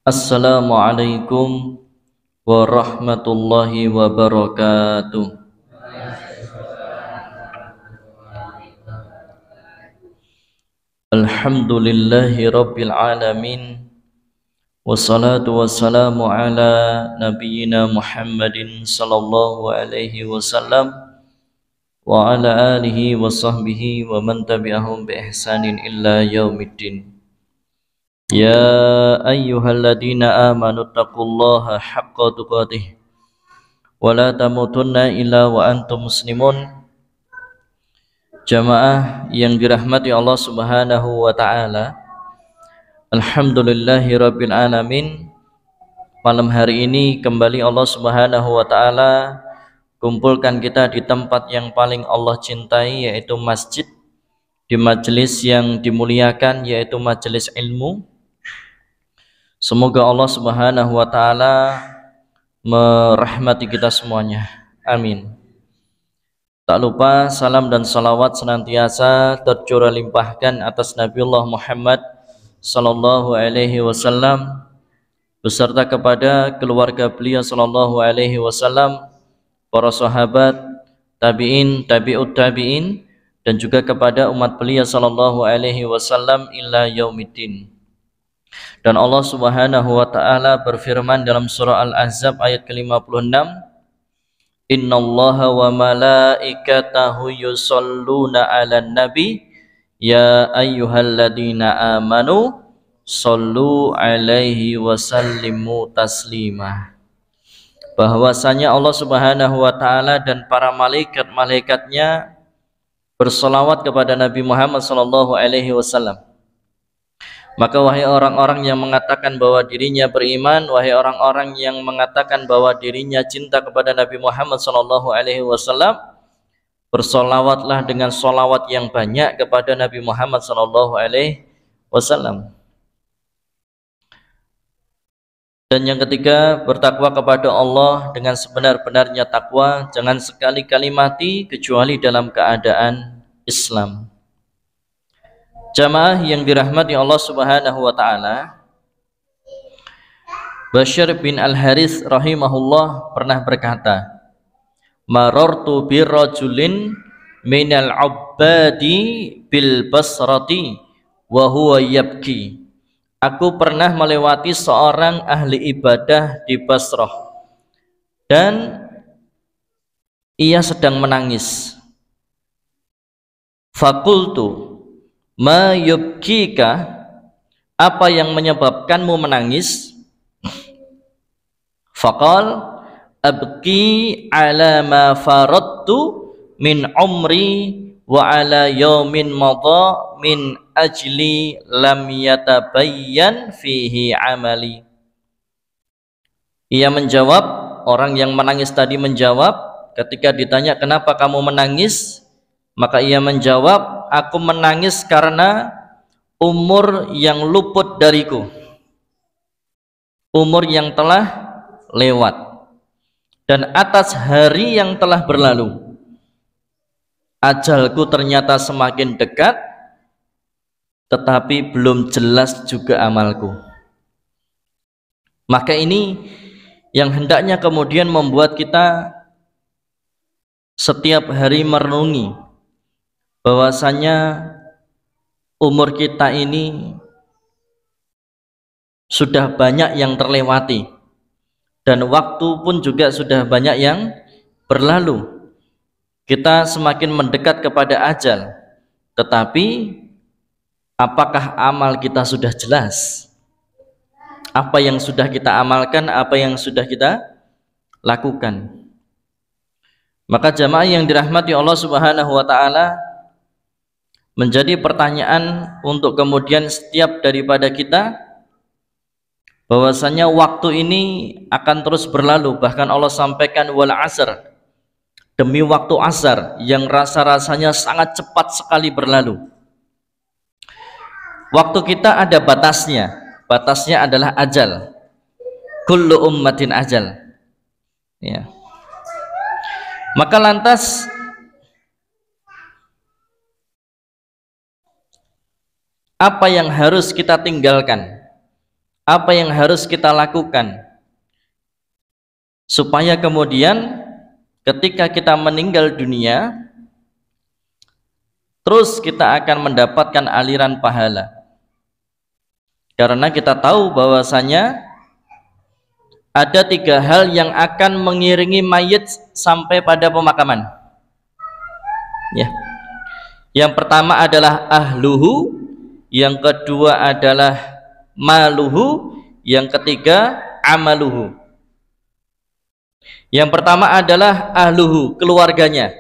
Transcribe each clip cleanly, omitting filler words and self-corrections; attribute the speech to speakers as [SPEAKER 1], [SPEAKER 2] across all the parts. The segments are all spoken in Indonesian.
[SPEAKER 1] Assalamualaikum warahmatullahi wabarakatuh. Alhamdulillahi rabbil alamin. Wassalatu wassalamu ala nabiyyina Muhammadin sallallahu alaihi wasallam wa ala alihi wa sahbihi wa man tabi'ahum bi ihsanin illa yaumiddin. Ya ayyuhalladzina amanu taqullaha haqqa tuqatih wa la tamutunna illa wa antum muslimun. Jamaah yang dirahmati Allah Subhanahu wa taala, alhamdulillahirabbil alamin. Malam hari ini kembali Allah Subhanahu wa taala kumpulkan kita di tempat yang paling Allah cintai, yaitu masjid, di majelis yang dimuliakan, yaitu majelis ilmu. Semoga Allah Subhanahu wa taala merahmati kita semuanya. Amin. Tak lupa salam dan salawat senantiasa tercurah limpahkan atas Nabiullah Muhammad sallallahu alaihi wasallam beserta kepada keluarga beliau sallallahu alaihi wasallam, para sahabat, tabi'in, tabi'ut tabi'in, dan juga kepada umat beliau sallallahu alaihi wasallam ila yaumiddin. Dan Allah Subhanahu wa taala berfirman dalam surah Al-Ahzab ayat ke-56, Innallaha wa malaikatahu yusholluna 'alan nabi ya ayyuhalladzina amanu shollu 'alaihi wa sallimu taslima. Bahwasanya Allah Subhanahu wa taala dan para malaikat-malaikatnya bersolawat kepada Nabi Muhammad sallallahu alaihi wasallam. Maka wahai orang-orang yang mengatakan bahwa dirinya beriman, wahai orang-orang yang mengatakan bahwa dirinya cinta kepada Nabi Muhammad sallallahu alaihi wasallam, bersolawatlah dengan solawat yang banyak kepada Nabi Muhammad sallallahu alaihi wasallam. Dan yang ketiga, bertakwa kepada Allah dengan sebenar-benarnya takwa, jangan sekali-kali mati kecuali dalam keadaan Islam. Jamaah yang dirahmati Allah Subhanahu wa taala, Bashir bin Al-Harith rahimahullah pernah berkata, marartu birrajulin minal ubbadi bil basrati wa huwa yabki. Aku pernah melewati seorang ahli ibadah di Basrah dan ia sedang menangis. Fakultu ma yubkika, apa yang menyebabkanmu menangis? Faqal abki ala ma faradtu min umri wa ala yaumin madha min ajli lam yatabayyan fihi amali. Ia menjawab, orang yang menangis tadi menjawab ketika ditanya kenapa kamu menangis, maka ia menjawab, aku menangis karena umur yang luput dariku, umur yang telah lewat, dan atas hari yang telah berlalu. Ajalku ternyata semakin dekat, tetapi belum jelas juga amalku. Maka ini yang hendaknya kemudian membuat kita setiap hari merenungi bahwasanya umur kita ini sudah banyak yang terlewati dan waktu pun juga sudah banyak yang berlalu. Kita semakin mendekat kepada ajal, tetapi apakah amal kita sudah jelas? Apa yang sudah kita amalkan, apa yang sudah kita lakukan? Maka jamaah yang dirahmati Allah Subhanahu wa taala, menjadi pertanyaan untuk kemudian setiap daripada kita, bahwasanya waktu ini akan terus berlalu. Bahkan Allah sampaikan wal asr, demi waktu asar yang rasa-rasanya sangat cepat sekali berlalu. Waktu kita ada batasnya, batasnya adalah ajal. Kullu ummatin ajal, ya. Maka lantas apa yang harus kita tinggalkan, apa yang harus kita lakukan, supaya kemudian ketika kita meninggal dunia terus kita akan mendapatkan aliran pahala. Karena kita tahu bahwasanya ada 3 hal yang akan mengiringi mayit sampai pada pemakaman. Ya. Yang pertama adalah ahluhu, yang kedua adalah maluhu, yang ketiga amaluhu. Yang pertama adalah ahluhu, keluarganya.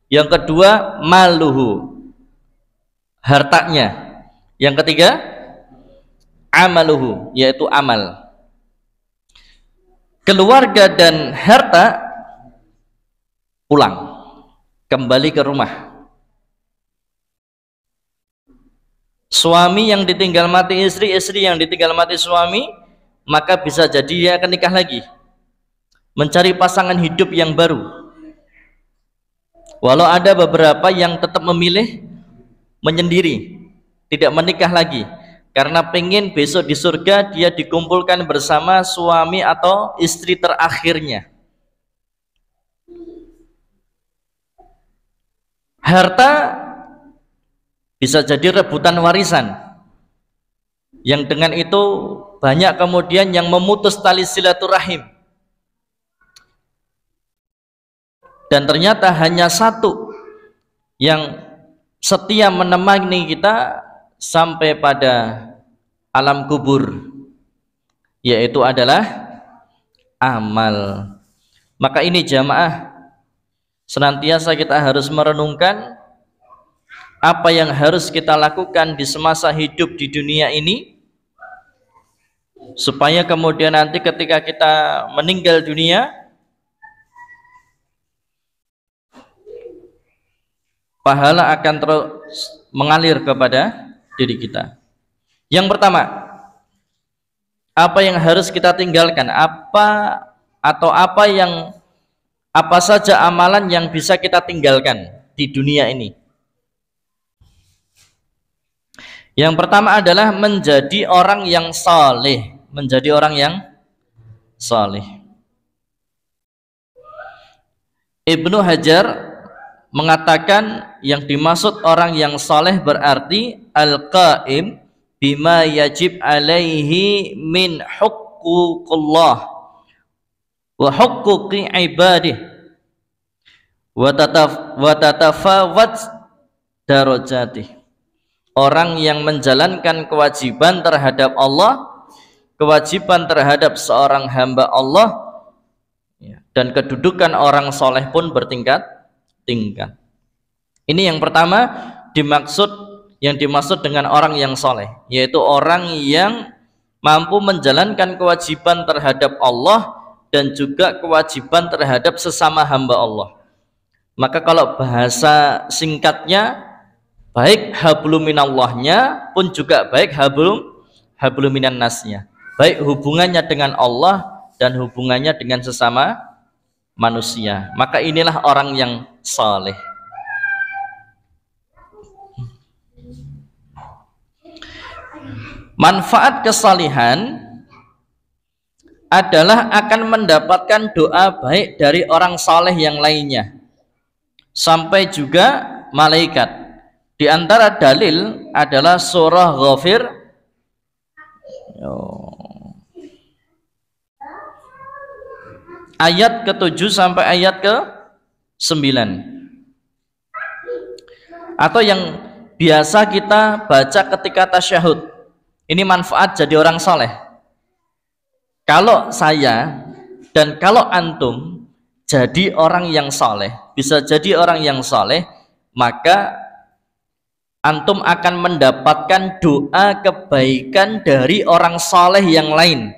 [SPEAKER 1] Yang kedua maluhu, hartanya. Yang ketiga amaluhu, yaitu amal. Keluarga dan harta pulang, kembali ke rumah. Suami yang ditinggal mati istri, istri yang ditinggal mati suami, maka bisa jadi dia akan nikah lagi, mencari pasangan hidup yang baru. Walau ada beberapa yang tetap memilih menyendiri, tidak menikah lagi, karena pengen besok di surga dia dikumpulkan bersama suami atau istri terakhirnya. Harta bisa jadi rebutan warisan, yang dengan itu banyak kemudian yang memutus tali silaturahim, dan ternyata hanya satu yang setia menemani kita sampai pada alam kubur, yaitu adalah amal. Maka ini jamaah, senantiasa kita harus merenungkan apa yang harus kita lakukan di semasa hidup di dunia ini, supaya kemudian nanti ketika kita meninggal dunia pahala akan terus mengalir kepada diri kita. Yang pertama, apa yang harus kita tinggalkan, apa saja amalan yang bisa kita tinggalkan di dunia ini. Yang pertama adalah menjadi orang yang saleh, menjadi orang yang saleh. Ibnu Hajar mengatakan yang dimaksud orang yang saleh berarti al-qaim bima yajib alaihi min huquqillah wa huquqi ibadih wa tatafawat darajatih. Orang yang menjalankan kewajiban terhadap Allah, kewajiban terhadap seorang hamba Allah, dan kedudukan orang soleh pun bertingkat-tingkat. Ini yang pertama yang dimaksud dengan orang yang soleh, yaitu orang yang mampu menjalankan kewajiban terhadap Allah dan juga kewajiban terhadap sesama hamba Allah. Maka kalau bahasa singkatnya, baik hablum minallahnya pun juga baik hablum minan nasnya, baik hubungannya dengan Allah dan hubungannya dengan sesama manusia. Maka inilah orang yang saleh. Manfaat kesalihan adalah akan mendapatkan doa baik dari orang saleh yang lainnya, sampai juga malaikat. Di antara dalil adalah surah Ghafir ayat ke-7 sampai ayat ke-9, atau yang biasa kita baca ketika tasyahud. Ini manfaat jadi orang soleh. Kalau saya dan kalau antum jadi orang yang soleh, bisa jadi orang yang soleh, maka antum akan mendapatkan doa kebaikan dari orang soleh yang lain,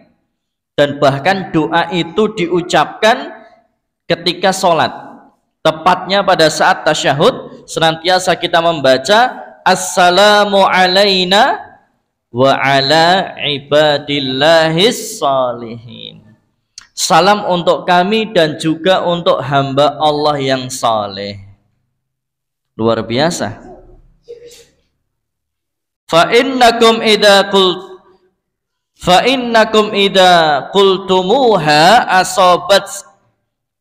[SPEAKER 1] dan bahkan doa itu diucapkan ketika sholat, tepatnya pada saat tasyahud. Senantiasa kita membaca assalamu alaina wa ala ibadillahis salihin, salam untuk kami dan juga untuk hamba Allah yang saleh. Luar biasa. Fa innakum idza qultumuha asabat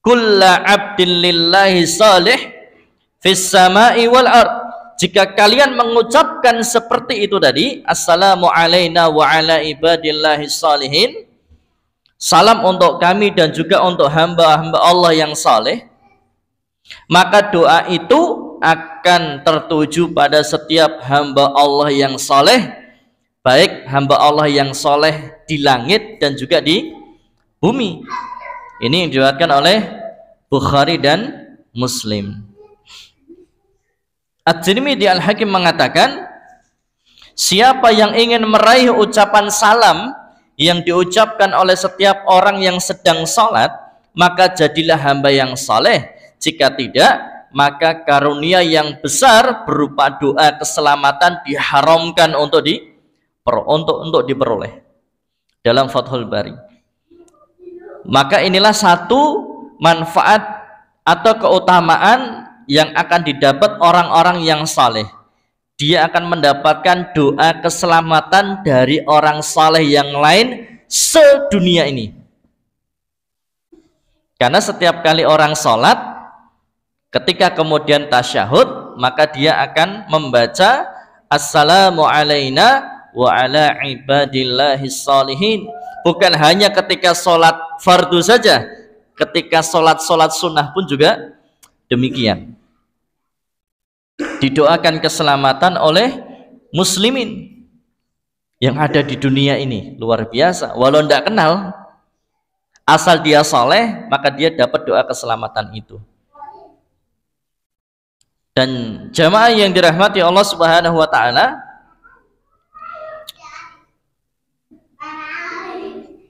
[SPEAKER 1] kulla 'abdin lillahi salih fis sama'i wal ard. Jika kalian mengucapkan seperti itu tadi, assalamu alaina wa ala ibadillahi salihin, salam untuk kami dan juga untuk hamba-hamba Allah yang saleh, maka doa itu akan tertuju pada setiap hamba Allah yang saleh, baik hamba Allah yang saleh di langit dan juga di bumi. Ini yang diriwayatkan oleh Bukhari dan Muslim. At-Tirmidzi Al-Hakim mengatakan, siapa yang ingin meraih ucapan salam yang diucapkan oleh setiap orang yang sedang sholat, maka jadilah hamba yang saleh. Jika tidak, maka karunia yang besar berupa doa keselamatan diharamkan untuk diperoleh. Dalam Fathul Bari. Maka inilah satu manfaat atau keutamaan yang akan didapat orang-orang yang saleh. Dia akan mendapatkan doa keselamatan dari orang saleh yang lain sedunia ini. Karena setiap kali orang sholat, ketika kemudian tasyahud, maka dia akan membaca assalamu alaina wa ala ibadillahis salihin. Bukan hanya ketika sholat fardu saja, ketika sholat sunnah pun juga demikian. Didoakan keselamatan oleh muslimin yang ada di dunia ini. Luar biasa. Walau tidak kenal, asal dia saleh, maka dia dapat doa keselamatan itu. Dan jamaah yang dirahmati Allah Subhanahu wa taala,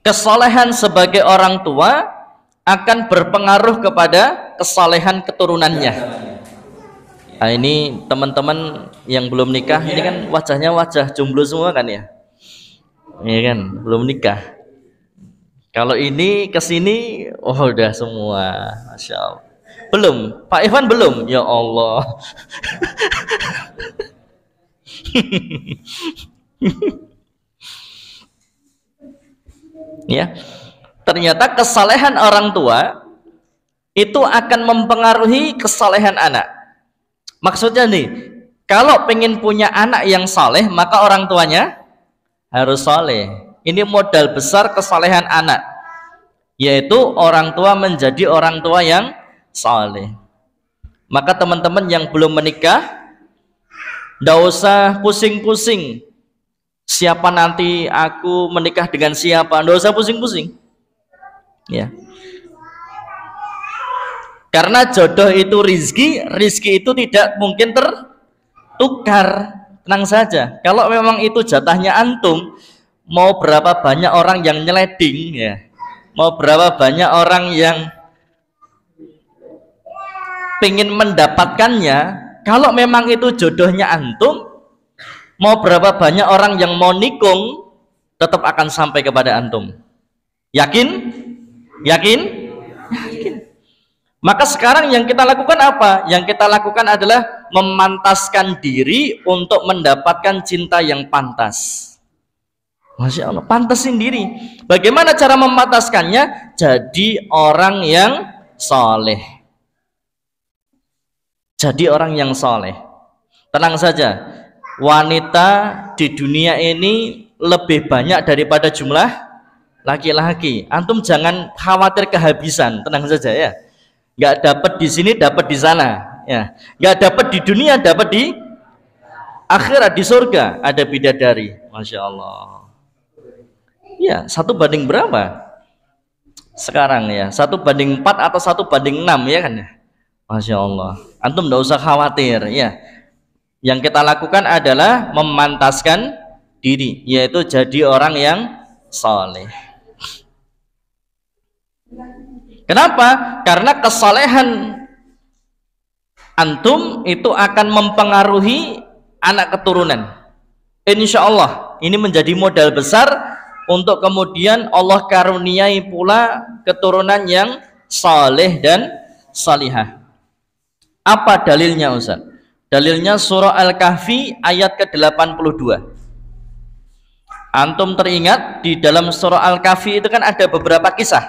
[SPEAKER 1] kesalehan sebagai orang tua akan berpengaruh kepada kesalehan keturunannya. Nah, ini teman-teman yang belum nikah, ini kan wajahnya wajah jomblo semua kan ya? Iya kan, belum nikah. Kalau ini kesini, oh udah semua, masya Allah. Belum, Pak Ivan belum, ya Allah. Ya, ternyata kesalehan orang tua itu akan mempengaruhi kesalehan anak. Maksudnya nih, kalau pengen punya anak yang saleh, maka orang tuanya harus saleh. Ini modal besar kesalehan anak, yaitu orang tua menjadi orang tua yang saleh. Maka teman-teman yang belum menikah, tidak usah pusing-pusing siapa nanti aku menikah dengan siapa, tidak usah pusing-pusing ya. Karena jodoh itu rizki itu tidak mungkin tertukar. Tenang saja. Kalau memang itu jatahnya antum, mau berapa banyak orang yang nyeleding ya, mau berapa banyak orang yang pengen mendapatkannya, kalau memang itu jodohnya antum, mau berapa banyak orang yang mau nikung, tetap akan sampai kepada antum. Yakin? Yakin? Maka sekarang yang kita lakukan apa? Yang kita lakukan adalah memantaskan diri untuk mendapatkan cinta yang pantas. Masya Allah, pantasin diri. Bagaimana cara memantaskannya? Jadi orang yang soleh. Jadi orang yang soleh. Tenang saja, wanita di dunia ini lebih banyak daripada jumlah laki-laki. Antum jangan khawatir kehabisan, tenang saja ya. Nggak dapat di sini, dapat di sana ya. Nggak dapat di dunia, dapat di akhirat, di surga ada bidadari. Masya Allah ya. 1 banding berapa sekarang ya? 1 banding 4 atau 1 banding 6 ya kan ya. Masya Allah, antum nggak usah khawatir ya. Yang kita lakukan adalah memantaskan diri, yaitu jadi orang yang saleh. Kenapa? Karena kesalehan antum itu akan mempengaruhi anak keturunan. Insya Allah ini menjadi modal besar untuk kemudian Allah karuniai pula keturunan yang saleh dan salihah. Apa dalilnya Ustaz? Dalilnya surah Al-Kahfi ayat ke-82. Antum teringat di dalam surah Al-Kahfi itu kan ada beberapa kisah.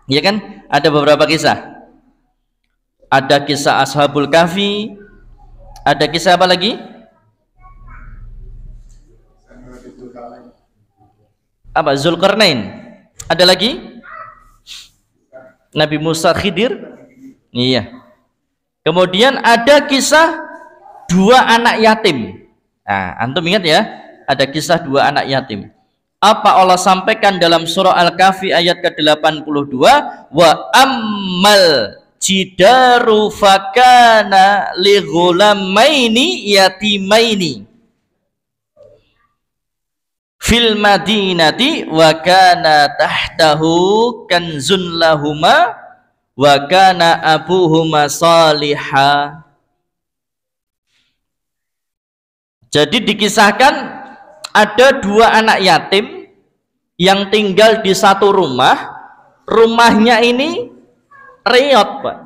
[SPEAKER 1] Ya kan? Ada beberapa kisah. Ada kisah Ashabul Kahfi, ada kisah apa lagi? Apa? Zulkarnain. Ada lagi? Nabi Musa Khidir. Iya. Kemudian ada kisah dua anak yatim. Nah, antum ingat ya? Ada kisah dua anak yatim. Apa Allah sampaikan dalam surah Al-Kahfi ayat ke-82? Wa ammal jidaru fakana li ghulamaini yatimaini fil madinati wa kana tahtahu kanzun lahuma wa kana abuhuma salihah. Jadi dikisahkan ada dua anak yatim yang tinggal di satu rumah. Rumahnya ini reot, Pak.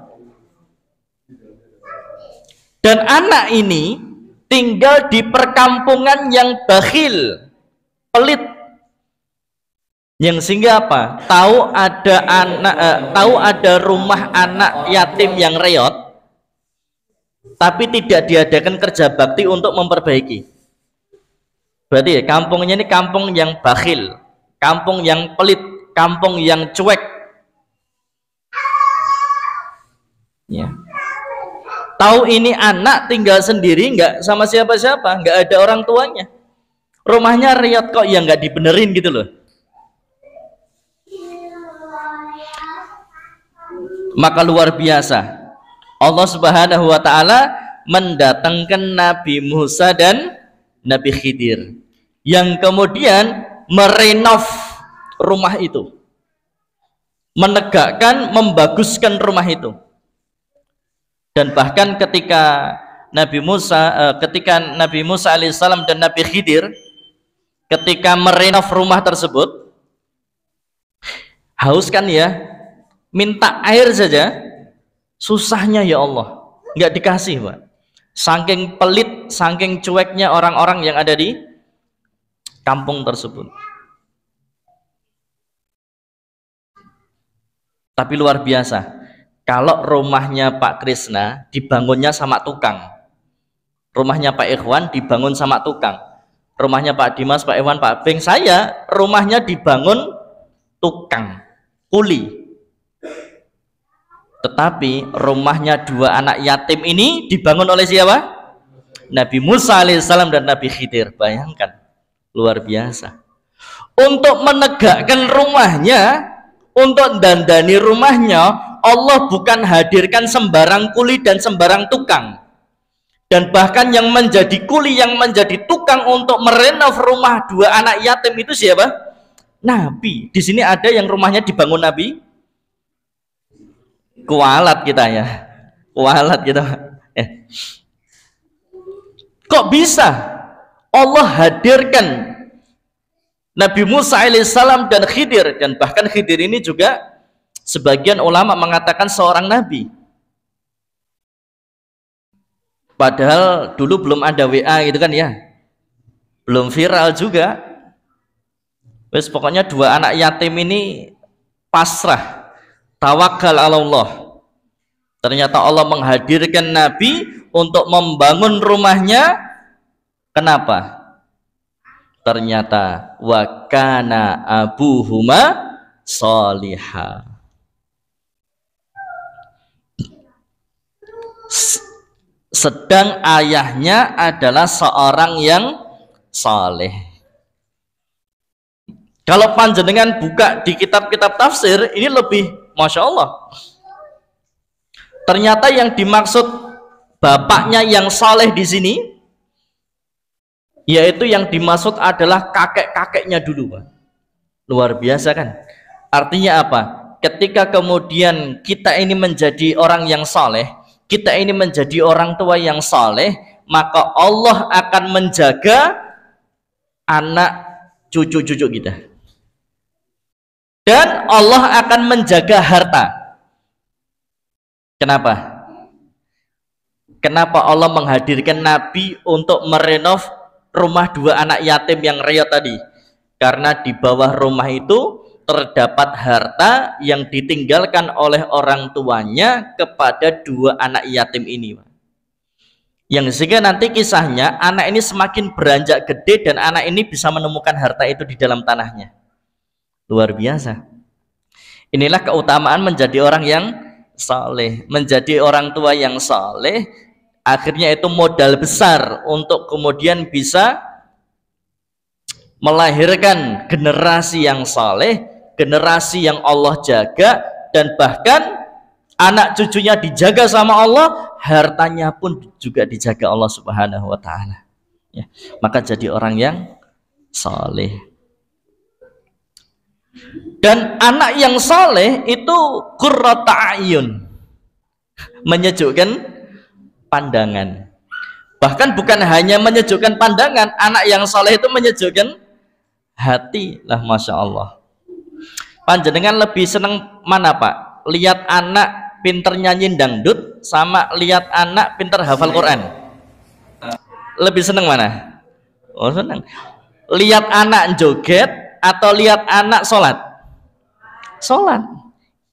[SPEAKER 1] Dan anak ini tinggal di perkampungan yang bakhil, pelit, yang sehingga apa? Tahu ada rumah anak yatim yang reot, tapi tidak diadakan kerja bakti untuk memperbaiki. Berarti ya, kampungnya ini kampung yang bakhil, kampung yang pelit, kampung yang cuek. Ya. Tahu ini anak tinggal sendiri, nggak sama siapa-siapa, nggak ada orang tuanya. Rumahnya riat kok, ya nggak dibenerin gitu loh. Maka luar biasa, Allah Subhanahu wa Ta'ala mendatangkan Nabi Musa dan Nabi Khidir yang kemudian merenov rumah itu, menegakkan, membaguskan rumah itu. Dan bahkan ketika Nabi Musa alaihissalam dan Nabi Khidir ketika merenov rumah tersebut, haus kan ya, minta air saja susahnya, ya Allah, nggak dikasih, Pak. Saking pelit, saking cueknya orang-orang yang ada di kampung tersebut. Tapi luar biasa, kalau rumahnya Pak Krisna dibangunnya sama tukang, rumahnya Pak Ikhwan dibangun sama tukang, rumahnya Pak Dimas, Pak Iwan, Pak Beng, saya rumahnya dibangun tukang, kuli. Tetapi rumahnya dua anak yatim ini dibangun oleh siapa? Nabi Musa alaihissalam dan Nabi Khidir. Bayangkan, luar biasa. Untuk menegakkan rumahnya, untuk dandani rumahnya, Allah bukan hadirkan sembarang kuli dan sembarang tukang. Dan bahkan yang menjadi kuli, yang menjadi tukang untuk merenov rumah dua anak yatim itu siapa? Nabi. Di sini ada yang rumahnya dibangun Nabi. Kualat kita ya, kualat kita. Kok bisa Allah hadirkan Nabi Musa alaihissalam dan Khidir, dan bahkan Khidir ini juga sebagian ulama mengatakan seorang nabi. Padahal dulu belum ada WA gitu kan ya, belum viral juga. Wes pokoknya dua anak yatim ini pasrah, tawakal ala Allah. Ternyata Allah menghadirkan Nabi untuk membangun rumahnya. Kenapa? Ternyata wa kana abuhuma salihah. Sedang ayahnya adalah seorang yang saleh. Kalau panjenengan buka di kitab-kitab tafsir, ini lebih Masya Allah. Ternyata yang dimaksud bapaknya yang saleh di sini, yaitu yang dimaksud adalah kakek-kakeknya dulu, Pak. Luar biasa kan? Artinya apa? Ketika kemudian kita ini menjadi orang yang saleh, kita ini menjadi orang tua yang saleh, maka Allah akan menjaga anak cucu-cucu kita. Dan Allah akan menjaga harta. Kenapa? Kenapa Allah menghadirkan Nabi untuk merenov rumah 2 anak yatim yang reot tadi? Karena di bawah rumah itu terdapat harta yang ditinggalkan oleh orang tuanya kepada 2 anak yatim ini. Yang sehingga nanti kisahnya anak ini semakin beranjak gede dan anak ini bisa menemukan harta itu di dalam tanahnya. Luar biasa. Inilah keutamaan menjadi orang yang saleh, menjadi orang tua yang saleh. Akhirnya itu modal besar untuk kemudian bisa melahirkan generasi yang saleh, generasi yang Allah jaga, dan bahkan anak cucunya dijaga sama Allah, hartanya pun juga dijaga Allah Subhanahu wa taala. Ya, maka jadi orang yang saleh. Dan anak yang saleh itu qurrata a'yun, menyejukkan pandangan. Bahkan bukan hanya menyejukkan pandangan, anak yang saleh itu menyejukkan hati lah, masya Allah. Panjenengan lebih senang mana Pak? Lihat anak pinter nyanyi dangdut sama lihat anak pinter hafal Quran? Lebih senang mana? Oh, senang. Lihat anak joget atau lihat anak sholat? Sholat.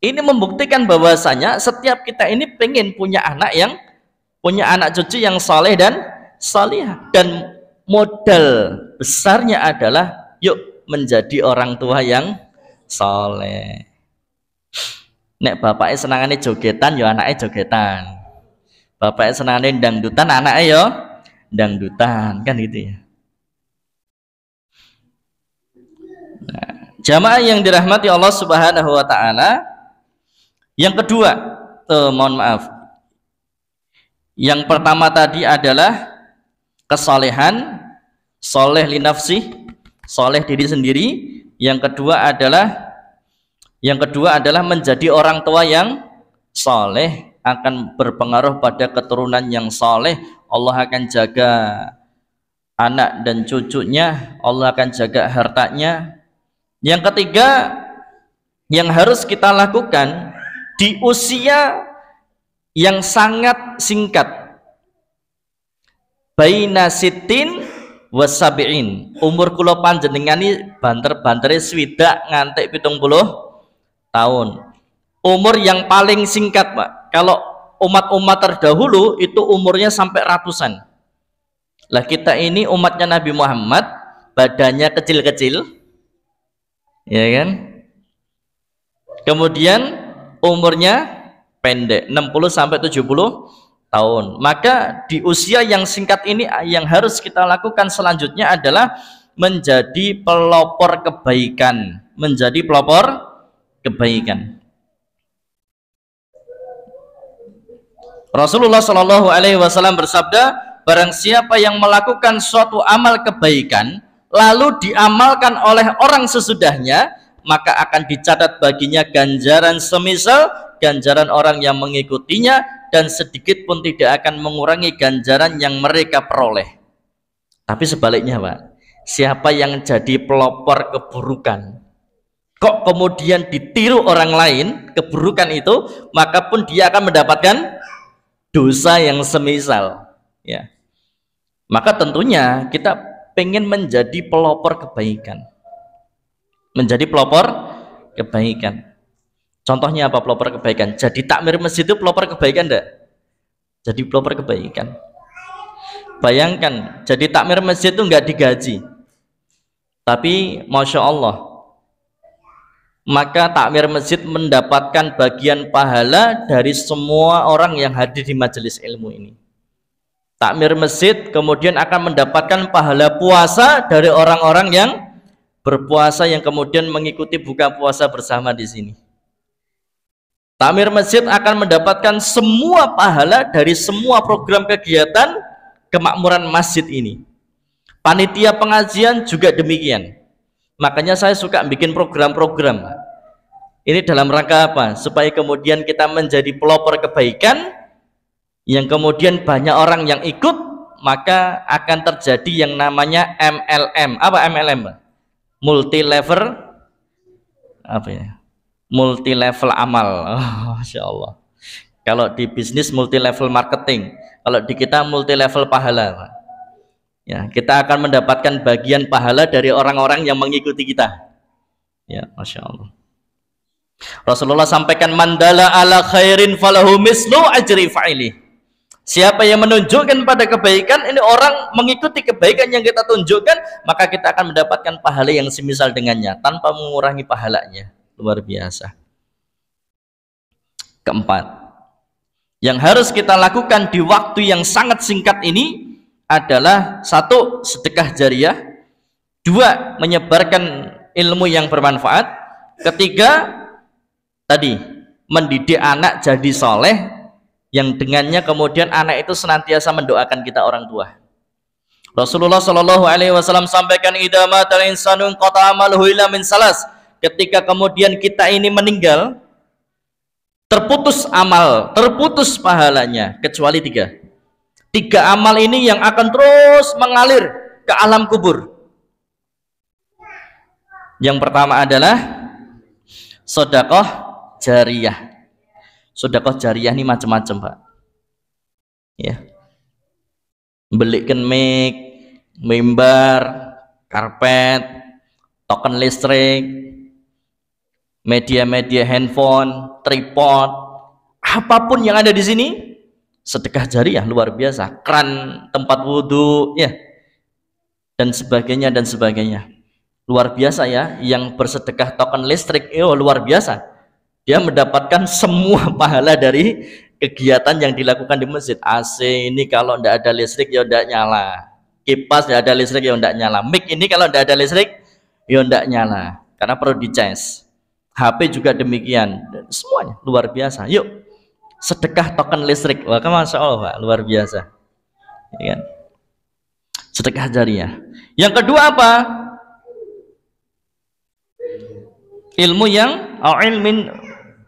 [SPEAKER 1] Ini membuktikan bahwasanya setiap kita ini pengen punya anak cucu yang saleh dan salihah, dan modal besarnya adalah yuk menjadi orang tua yang saleh. Nek bapaknya senangannya jogetan, ya anaknya jogetan. Bapaknya senangannya dangdutan, anaknya ya dangdutan, kan gitu ya. Nah, jamaah yang dirahmati Allah Subhanahu wa taala, yang kedua, mohon maaf. Yang pertama tadi adalah kesalehan, soleh li nafsih, soleh diri sendiri. Yang kedua adalah menjadi orang tua yang soleh, akan berpengaruh pada keturunan yang soleh. Allah akan jaga anak dan cucunya, Allah akan jaga hartanya. Yang ketiga yang harus kita lakukan di usia yang sangat singkat, baina sitin wasabiin, umur kula panjenengan ini banter-bantere swidak ngantek 70 tahun, umur yang paling singkat Pak. Kalau umat-umat terdahulu itu umurnya sampai ratusan. Lah kita ini umatnya Nabi Muhammad, badannya kecil-kecil, ya kan, kemudian umurnya pendek, 60 sampai 70 tahun. Maka di usia yang singkat ini yang harus kita lakukan selanjutnya adalah menjadi pelopor kebaikan, menjadi pelopor kebaikan. Rasulullah Shallallahu alaihi wasallam bersabda, barang siapa yang melakukan suatu amal kebaikan lalu diamalkan oleh orang sesudahnya, maka akan dicatat baginya ganjaran semisal ganjaran orang yang mengikutinya, dan sedikit pun tidak akan mengurangi ganjaran yang mereka peroleh. Tapi sebaliknya Pak, siapa yang jadi pelopor keburukan kok kemudian ditiru orang lain keburukan itu, maka pun dia akan mendapatkan dosa yang semisal, ya. Maka tentunya kita pengen menjadi pelopor kebaikan, menjadi pelopor kebaikan. Contohnya apa pelopor kebaikan? Jadi takmir masjid itu pelopor kebaikan enggak? Jadi pelopor kebaikan. Bayangkan, jadi takmir masjid itu enggak digaji, tapi masya Allah, maka takmir masjid mendapatkan bagian pahala dari semua orang yang hadir di majelis ilmu ini. Takmir masjid kemudian akan mendapatkan pahala puasa dari orang-orang yang berpuasa, yang kemudian mengikuti buka puasa bersama di sini. Takmir masjid akan mendapatkan semua pahala dari semua program kegiatan kemakmuran masjid ini. Panitia pengajian juga demikian. Makanya saya suka bikin program-program. Ini dalam rangka apa? Supaya kemudian kita menjadi pelopor kebaikan, yang kemudian banyak orang yang ikut, maka akan terjadi yang namanya MLM. Apa MLM? Multi level apa ya? Multi level amal. Oh, Masya Allah. Kalau di bisnis multi level marketing, Kalau di kita multi level pahala, Pak. Ya, kita akan mendapatkan bagian pahala dari orang-orang yang mengikuti kita. Ya, Masya Allah. Rasulullah sampaikan, mandala ala khairin falahu mislu ajri fa'ili. Siapa yang menunjukkan pada kebaikan, ini orang mengikuti kebaikan yang kita tunjukkan, maka kita akan mendapatkan pahala yang semisal dengannya tanpa mengurangi pahalanya. Luar biasa. Keempat, yang harus kita lakukan di waktu yang sangat singkat ini adalah satu, sedekah jariah, dua, menyebarkan ilmu yang bermanfaat, ketiga, tadi mendidik anak jadi soleh yang dengannya kemudian anak itu senantiasa mendoakan kita orang tua. Rasulullah Shallallahu Alaihi Wasallam sampaikan, idza matal insanu qata amaluhu illa min salas. Ketika kemudian kita ini meninggal, terputus amal, terputus pahalanya, kecuali tiga. Tiga amal ini yang akan terus mengalir ke alam kubur. Yang pertama adalah sedekah jariyah. Sedekah jariyah ini macam-macam, Pak. Ya. Belikan mic, mimbar, karpet, token listrik, media-media handphone, tripod, apapun yang ada di sini, sedekah jariah luar biasa. Keran tempat wudhu, ya, dan sebagainya dan sebagainya. Luar biasa ya, yang bersedekah token listrik, luar biasa. Dia mendapatkan semua pahala dari kegiatan yang dilakukan di masjid. AC ini kalau tidak ada listrik ya tidak nyala. Kipas tidak ada listrik ya tidak nyala. Mic ini kalau tidak ada listrik ya tidak nyala, karena perlu dicas. HP juga demikian. Semuanya luar biasa. Yuk, sedekah token listrik. Wah, Masya Allah, Pak, luar biasa. Ya kan? Sedekah jariah. Yang kedua apa? Ilmu yang ilmin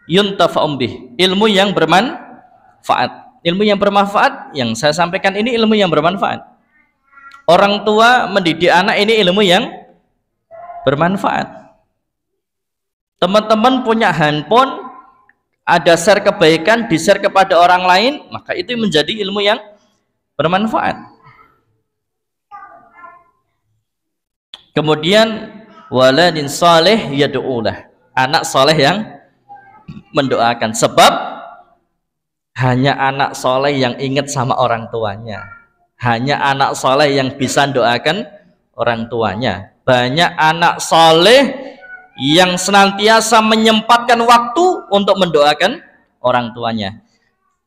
[SPEAKER 1] yuntafa'um bih, ilmu yang bermanfaat. Ilmu yang bermanfaat yang saya sampaikan ini ilmu yang bermanfaat. Orang tua mendidik anak ini ilmu yang bermanfaat. Teman-teman punya handphone, ada share kebaikan, di-share kepada orang lain, maka itu menjadi ilmu yang bermanfaat. Kemudian waladin saleh yad'ulah, anak soleh yang mendoakan. Sebab hanya anak soleh yang ingat sama orang tuanya, hanya anak soleh yang bisa doakan orang tuanya. Banyak anak soleh yang senantiasa menyempatkan waktu untuk mendoakan orang tuanya.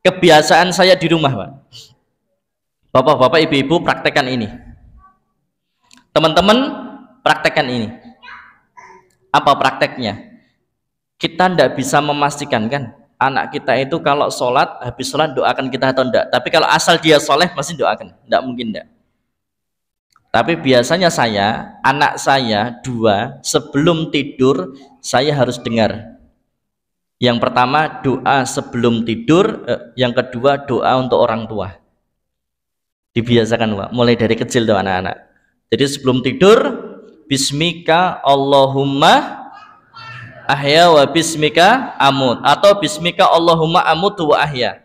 [SPEAKER 1] Kebiasaan saya di rumah, Pak, bapak-bapak, ibu-ibu, praktekkan ini. Teman-teman praktekkan ini. Apa prakteknya? Kita tidak bisa memastikan kan anak kita itu kalau sholat, habis sholat doakan kita atau tidak. Tapi kalau asal dia soleh pasti doakan, tidak mungkin tidak. Tapi biasanya saya, anak saya dua, sebelum tidur saya harus dengar. Yang pertama doa sebelum tidur, yang kedua doa untuk orang tua. Dibiasakan, Pak, mulai dari kecil tuh anak-anak. Jadi sebelum tidur, bismika Allahumma ahya wa bismika amut, atau bismika Allahumma amut wa ahya.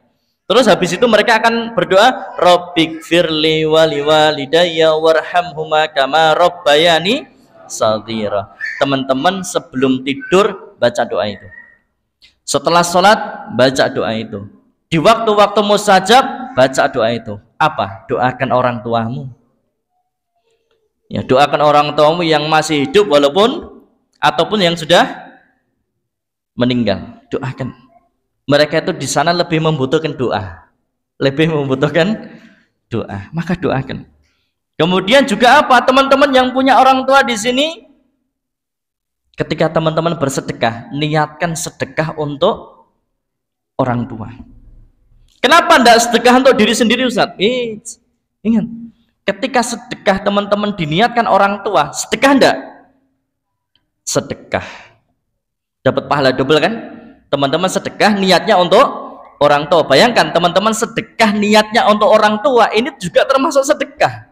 [SPEAKER 1] Terus habis itu mereka akan berdoa, Rabbighfirli wa liwalidayya warhamhuma kama rabbayani shaghira. Teman-teman sebelum tidur baca doa itu. Setelah sholat baca doa itu. Di waktu-waktu mustajab baca doa itu. Apa? Doakan orang tuamu. Ya, doakan orang tuamu yang masih hidup ataupun yang sudah meninggal. Doakan. Mereka itu di sana lebih membutuhkan doa, maka doakan. Kemudian juga apa? Teman-teman yang punya orang tua di sini, ketika teman-teman bersedekah, niatkan sedekah untuk orang tua. Kenapa tidak sedekah untuk diri sendiri, Ustaz? Ingat, ketika sedekah teman-teman diniatkan orang tua, sedekah enggak? Sedekah. Dapat pahala double kan? Teman-teman sedekah niatnya untuk orang tua. Bayangkan teman-teman sedekah niatnya untuk orang tua, ini juga termasuk sedekah.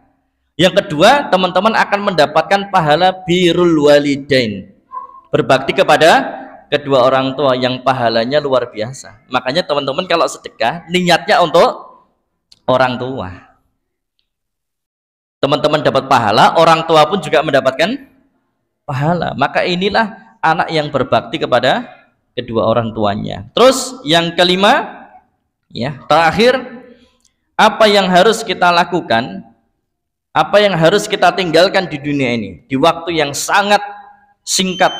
[SPEAKER 1] Yang kedua, teman-teman akan mendapatkan pahala birrul walidain, berbakti kepada kedua orang tua, yang pahalanya luar biasa. Makanya teman-teman kalau sedekah niatnya untuk orang tua. Teman-teman dapat pahala, orang tua pun juga mendapatkan pahala. Maka inilah anak yang berbakti kepada kedua orang tuanya. Terus yang kelima, ya, terakhir, apa yang harus kita lakukan, apa yang harus kita tinggalkan di dunia ini di waktu yang sangat singkat.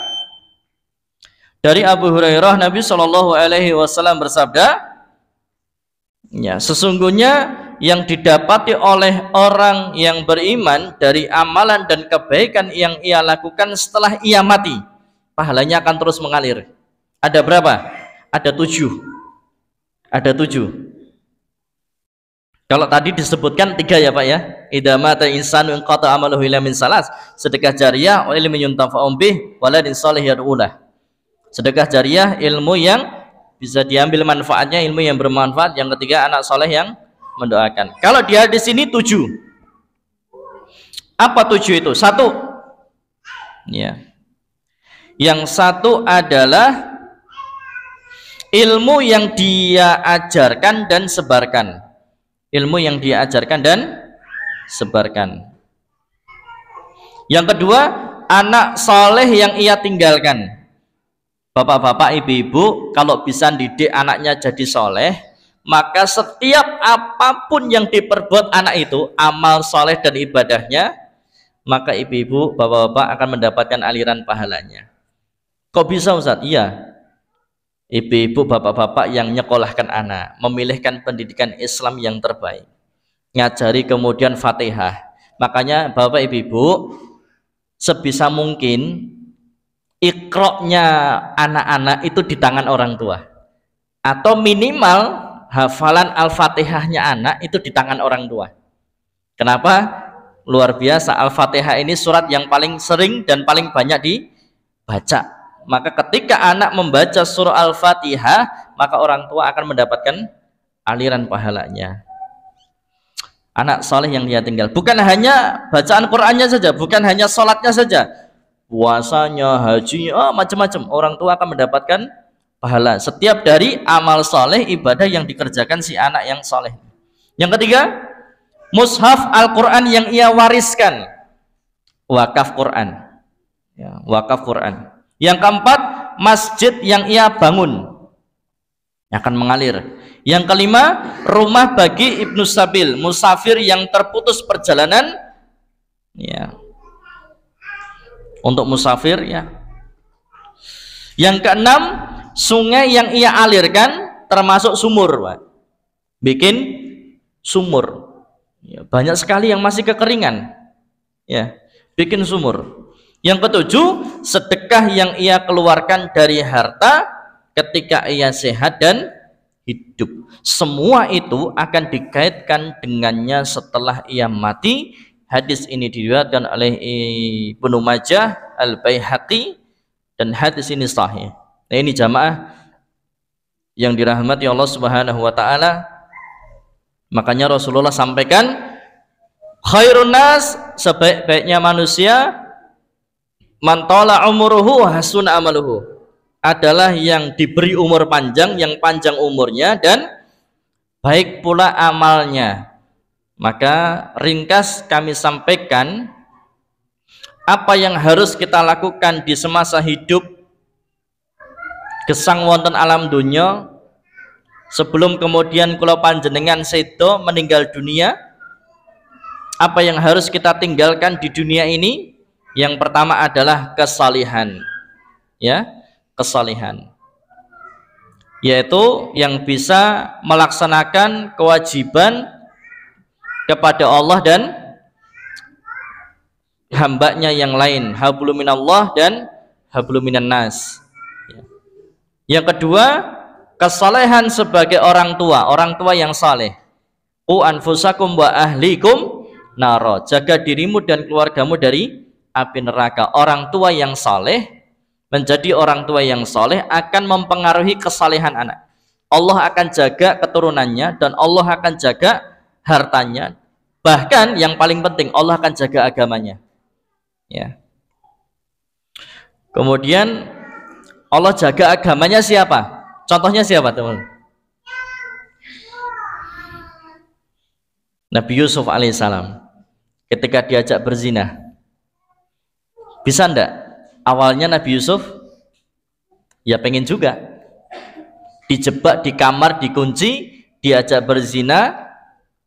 [SPEAKER 1] Dari Abu Hurairah, Nabi Shallallahu Alaihi Wasallam bersabda, ya, sesungguhnya yang didapati oleh orang yang beriman dari amalan dan kebaikan yang ia lakukan setelah ia mati, pahalanya akan terus mengalir. Ada berapa? Ada 7. Ada 7. Kalau tadi disebutkan 3 ya Pak ya. Idza mata insanu inqata amaluhu illa min salas, sedekah jariyah wa ilmin yuntafa'u bih waladin shalih yad'ulah. Sedekah jariyah, ilmu yang bisa diambil manfaatnya, ilmu yang bermanfaat. Yang ketiga, anak soleh yang mendoakan. Kalau di hadis ini 7. Apa 7 itu? 1. Ya. Yang 1 adalah ilmu yang dia ajarkan dan sebarkan. Ilmu yang dia ajarkan dan sebarkan. Yang kedua, anak soleh yang ia tinggalkan. Bapak-bapak, ibu-ibu, kalau bisa didik anaknya jadi soleh, maka setiap apapun yang diperbuat anak itu, amal soleh dan ibadahnya, maka ibu-ibu, bapak-bapak akan mendapatkan aliran pahalanya. Kok bisa Ustaz? Iya, ibu-ibu, bapak-bapak yang nyekolahkan anak, memilihkan pendidikan Islam yang terbaik, ngajari kemudian Fatihah. Makanya bapak ibu-ibu, sebisa mungkin iqra'nya anak-anak itu di tangan orang tua, atau minimal hafalan Al-Fatihahnya anak itu di tangan orang tua. Kenapa? Luar biasa, Al-Fatihah ini surat yang paling sering dan paling banyak dibaca. Maka ketika anak membaca surah Al-Fatihah, maka orang tua akan mendapatkan aliran pahalanya. Anak soleh yang dia tinggal, bukan hanya bacaan Qur'annya saja, bukan hanya sholatnya saja, puasanya, hajinya, macam-macam, orang tua akan mendapatkan pahala setiap dari amal soleh, ibadah yang dikerjakan si anak yang soleh. Yang ketiga, mushaf Al-Quran yang ia wariskan, wakaf Quran, ya, wakaf Quran. Yang keempat, masjid yang ia bangun akan mengalir. Yang kelima, rumah bagi ibnu sabil, musafir yang terputus perjalanan, ya, untuk musafir, ya. Yang keenam, sungai yang ia alirkan, termasuk sumur, Pak. Bikin sumur, ya, banyak sekali yang masih kekeringan, ya, bikin sumur. Yang ketujuh, sedekah yang ia keluarkan dari harta ketika ia sehat dan hidup. Semua itu akan dikaitkan dengannya setelah ia mati. Hadis ini diriwayatkan oleh Ibnu Majah, Al-Baihaqi, dan hadis ini sahih. Nah, ini jamaah yang dirahmati Allah Subhanahu wa taala. Makanya Rasulullah sampaikan, khairun nas, sebaik-baiknya manusia, man tala umuruhu hasuna amaluhu, adalah yang diberi umur panjang, yang panjang umurnya dan baik pula amalnya. Maka ringkas kami sampaikan apa yang harus kita lakukan di semasa hidup gesang wonten alam dunya sebelum kemudian kula panjenengan sedo meninggal dunia. Apa yang harus kita tinggalkan di dunia ini? Yang pertama adalah kesalihan, ya, kesalihan, yaitu yang bisa melaksanakan kewajiban kepada Allah dan hambanya yang lain, hablum minallah dan hablum minan nas. Yang kedua, kesalehan sebagai orang tua yang saleh. Qu anfusakum wa ahlikum naro, jaga dirimu dan keluargamu dari api neraka. Orang tua yang saleh, menjadi orang tua yang saleh akan mempengaruhi kesalehan anak. Allah akan jaga keturunannya dan Allah akan jaga hartanya. Bahkan yang paling penting, Allah akan jaga agamanya, ya. Kemudian Allah jaga agamanya siapa? Contohnya siapa, teman? Nabi Yusuf alaihissalam ketika diajak berzina, bisa ndak? Awalnya Nabi Yusuf ya pengen juga, dijebak di kamar, dikunci, diajak berzina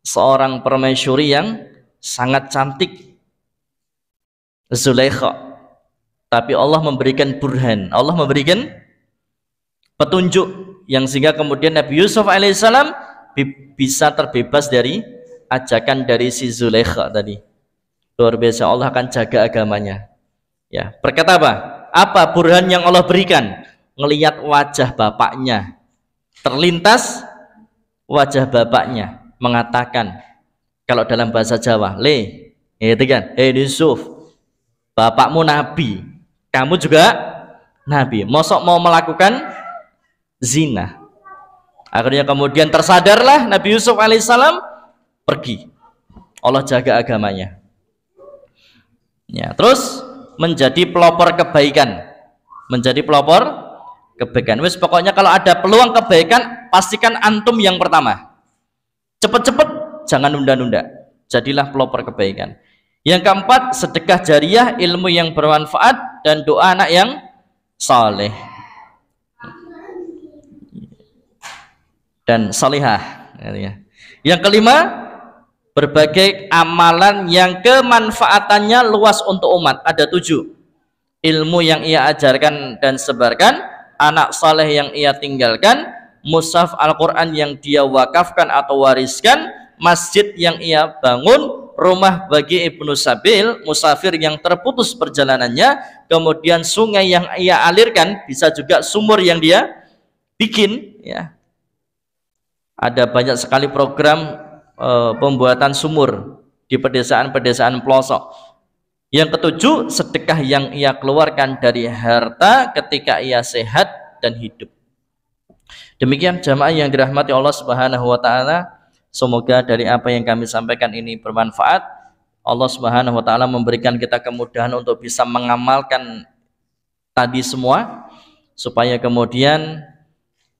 [SPEAKER 1] seorang permaisuri yang sangat cantik, Zulaikha. Tapi Allah memberikan burhan, Allah memberikan petunjuk yang sehingga kemudian Nabi Yusuf alaihissalam bisa terbebas dari ajakan dari si Zulaikha tadi. Luar biasa, Allah akan jaga agamanya. Ya, berkata apa? Apa burhan yang Allah berikan? Ngelihat wajah bapaknya, terlintas wajah bapaknya, mengatakan, kalau dalam bahasa Jawa, itu kan, Yusuf, bapakmu nabi, kamu juga nabi, mosok mau melakukan zina. Akhirnya kemudian tersadarlah Nabi Yusuf alaihissalam, pergi. Allah jaga agamanya. Ya, terus menjadi pelopor kebaikan, menjadi pelopor kebaikan. Wis pokoknya kalau ada peluang kebaikan, pastikan antum yang pertama. Cepet-cepet, jangan nunda-nunda. Jadilah pelopor kebaikan. Yang keempat, sedekah jariah, ilmu yang bermanfaat, dan doa anak yang saleh dan salihah. Yang kelima, berbagai amalan yang kemanfaatannya luas untuk umat. Ada 7. Ilmu yang ia ajarkan dan sebarkan, anak saleh yang ia tinggalkan, mushaf Al-Quran yang dia wakafkan atau wariskan, masjid yang ia bangun, rumah bagi ibnu sabil, musafir yang terputus perjalanannya, kemudian sungai yang ia alirkan, bisa juga sumur yang dia bikin. Ya, ada banyak sekali program pembuatan sumur di pedesaan-pedesaan pelosok. Yang ketujuh, sedekah yang ia keluarkan dari harta ketika ia sehat dan hidup. Demikian jamaah yang dirahmati Allah Subhanahu wa taala, semoga dari apa yang kami sampaikan ini bermanfaat. Allah Subhanahu wa taala memberikan kita kemudahan untuk bisa mengamalkan tadi semua, supaya kemudian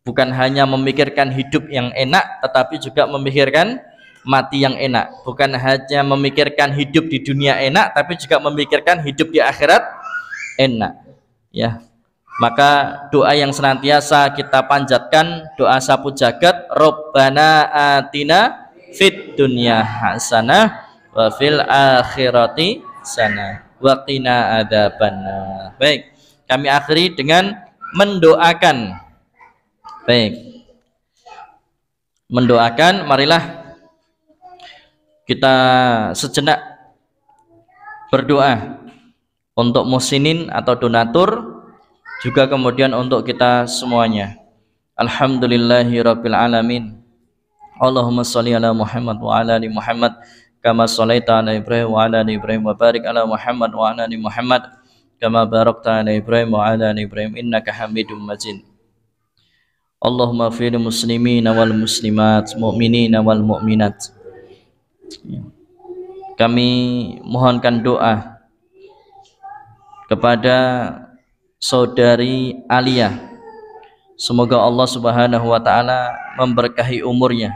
[SPEAKER 1] bukan hanya memikirkan hidup yang enak, tetapi juga memikirkan mati yang enak. Bukan hanya memikirkan hidup di dunia enak, tapi juga memikirkan hidup di akhirat enak. Ya, maka doa yang senantiasa kita panjatkan, doa sapu jagat, Rabbana atina fid dunya hasanah wa fil akhirati hasanah wa qina adzabannar. Baik, kami akhiri dengan mendoakan. Baik, mendoakan, marilah kita sejenak berdoa untuk muhsinin atau donatur, juga kemudian untuk kita semuanya. Alhamdulillahirabbil alamin. Allahumma shalli ala Muhammad wa ala ali Muhammad kama shallaita ala Ibrahim wa ala ali Ibrahim, wa barik ala Muhammad wa ala ali Muhammad kama barakta ala Ibrahim wa ala ali Ibrahim innaka Hamidum Majid. Allahumma fil muslimina wal muslimat, mu'minina wal mu'minat. Kami mohonkan doa kepada saudari Alia, semoga Allah Subhanahu wa taala memberkahi umurnya,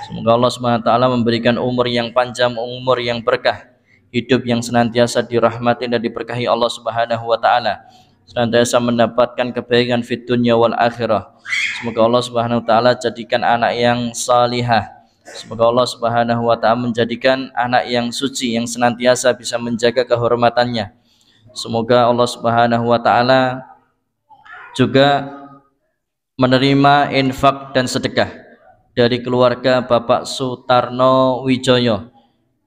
[SPEAKER 1] semoga Allah Subhanahu wa taala memberikan umur yang panjang, umur yang berkah, hidup yang senantiasa dirahmati dan diberkahi Allah Subhanahu wa taala, senantiasa mendapatkan kebaikan fid dunya wal akhirah. Semoga Allah Subhanahu wa taala jadikan anak yang salihah. Semoga Allah Subhanahu wa taala menjadikan anak yang suci, yang senantiasa bisa menjaga kehormatannya. Semoga Allah Subhanahu wa taala juga menerima infak dan sedekah dari keluarga Bapak Sutarno Wijoyo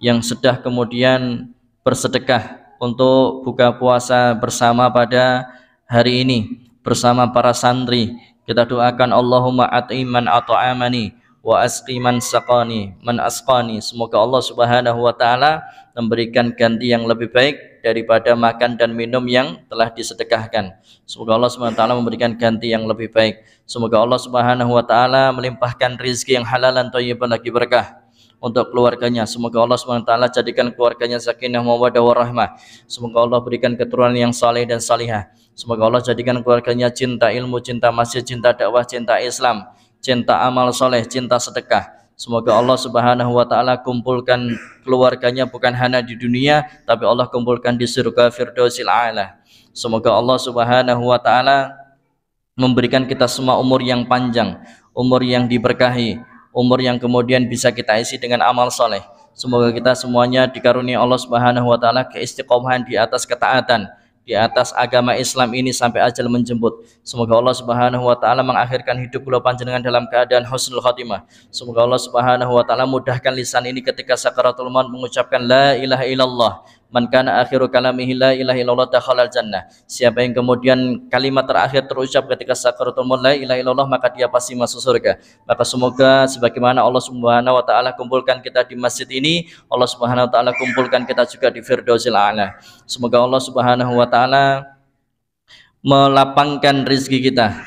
[SPEAKER 1] yang sudah kemudian bersedekah untuk buka puasa bersama pada hari ini bersama para santri. Kita doakan Allahumma at'iman at'amani wa asqi man saqani man asqani. Semoga Allah Subhanahu wa taala memberikan ganti yang lebih baik daripada makan dan minum yang telah disedekahkan. Semoga Allah Subhanahu wa taala memberikan ganti yang lebih baik. Semoga Allah Subhanahu wa taala melimpahkan rezeki yang halal dan thayyiban lagi berkah untuk keluarganya. Semoga Allah Subhanahu wa taala jadikan keluarganya sakinah mawaddah warahmah. Semoga Allah berikan keturunan yang saleh dan salihah. Semoga Allah jadikan keluarganya cinta ilmu, cinta masjid, cinta dakwah, cinta Islam, cinta amal soleh, cinta sedekah. Semoga Allah Subhanahu wa taala kumpulkan keluarganya bukan hanya di dunia, tapi Allah kumpulkan di surga Firdausil A'la. Semoga Allah Subhanahu wa taala memberikan kita semua umur yang panjang, umur yang diberkahi, umur yang kemudian bisa kita isi dengan amal soleh. Semoga kita semuanya dikaruniai Allah Subhanahu wa taala keistiqomahan di atas ketaatan, di atas agama Islam ini sampai ajal menjemput. Semoga Allah Subhanahu wa taala mengakhirkan hidup kula panjenengan dalam keadaan husnul khatimah. Semoga Allah Subhanahu wa taala mudahkan lisan ini ketika sakaratul maut mengucapkan la ilaha illallah. Man kana akhiru kalamihi la ilaha illallah dakhalal jannah. Siapa yang kemudian kalimat terakhir terucap ketika sakaratul maut la ilaha illallah, maka dia pasti masuk surga. Maka semoga sebagaimana Allah Subhanahu wa taala kumpulkan kita di masjid ini, Allah Subhanahu wa taala kumpulkan kita juga di Firdausil A'la. Semoga Allah Subhanahu wa taala melapangkan rezeki kita,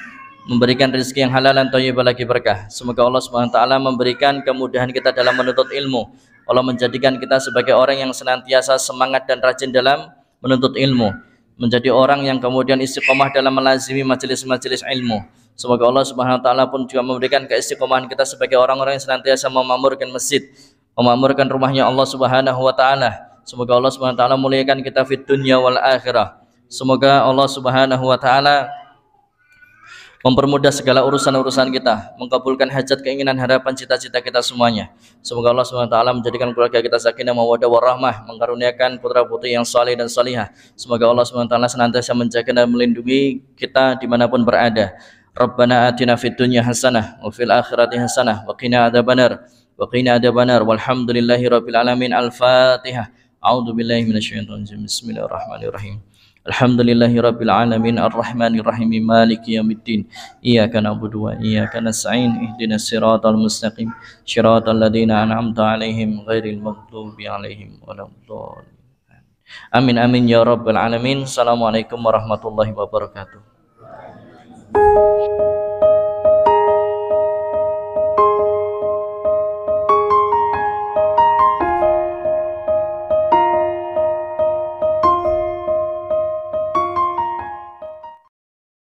[SPEAKER 1] memberikan rezeki yang halal dan thayyibah lagi berkah. Semoga Allah Subhanahu wa taala memberikan kemudahan kita dalam menuntut ilmu. Allah menjadikan kita sebagai orang yang senantiasa semangat dan rajin dalam menuntut ilmu, menjadi orang yang kemudian istiqomah dalam melazimi majelis-majelis ilmu. Semoga Allah Subhanahu wa taala pun juga memberikan keistiqomahan kita sebagai orang-orang yang senantiasa memakmurkan masjid, memakmurkan rumahnya Allah Subhanahu wa taala. Semoga Allah Subhanahu wa taala muliakan kita fid dunya wal akhirah. Semoga Allah Subhanahu wa taala mempermudah segala urusan-urusan kita, mengabulkan hajat, keinginan, harapan, cita-cita kita semuanya. Semoga Allah SWT menjadikan keluarga kita sakinah, mawaddah, warahmah, mengaruniakan putra-putri yang saleh dan salihah. Semoga Allah SWT senantiasa menjaga dan melindungi kita dimanapun berada. Rabbana atina fid dunya hasanah wa fil akhirati hasanah wa qina adzabannar walhamdulillahi rabbil alamin. Al-Fatihah. A'udzu billahi minasyaitonir rajim. Bismillahirrahmanirrahim. Alhamdulillahi rabbil alamin arrahmanir rahim maliki yaumiddin iyyaka na'budu wa iyyaka nasta'in ihdinas siratal mustaqim siratal ladzina an'amta 'alaihim ghairil maghdubi 'alaihim waladdallin. Amin amin ya rabbal alamin. Assalamualaikum warahmatullahi wabarakatuh.